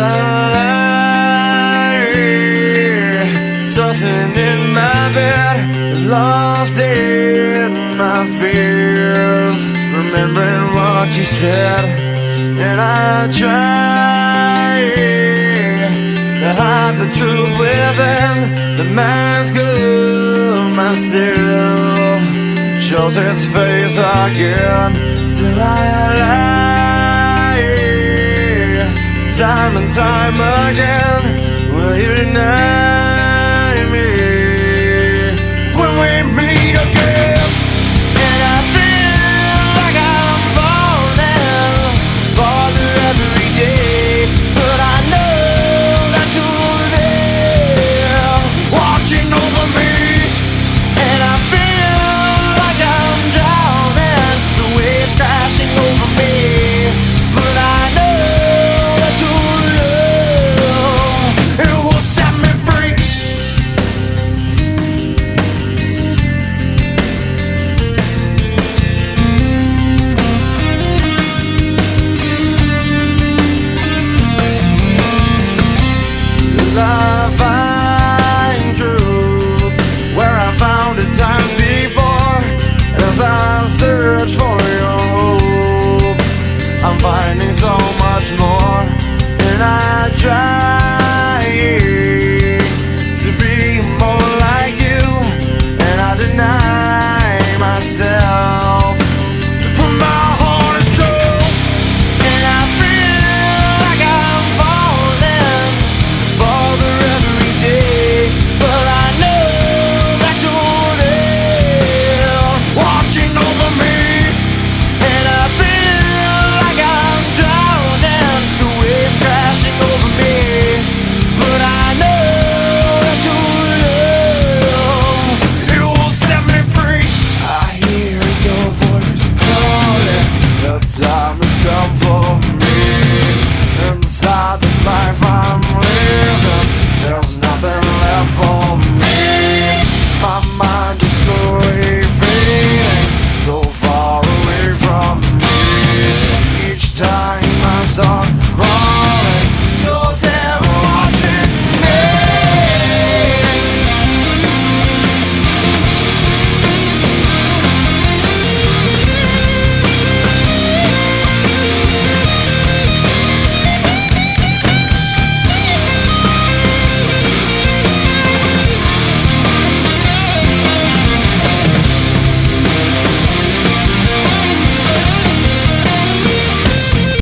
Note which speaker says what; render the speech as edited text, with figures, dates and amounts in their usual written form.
Speaker 1: lie, tossing in my bed, lost in my fears, remembering what you said. And I try to hide the truth within the mask of myself, shows its face again. Still I lie, time and time again. Will you deny me when we meet again? And I feel like I'm falling farther every day, but I know that you're there watching over me. And I feel like I'm drowning, the waves crashing over me, but I know that your love, it will set me free. Will I find truth where I found it times before? As I search for your hope, I'm finding so much more, and I try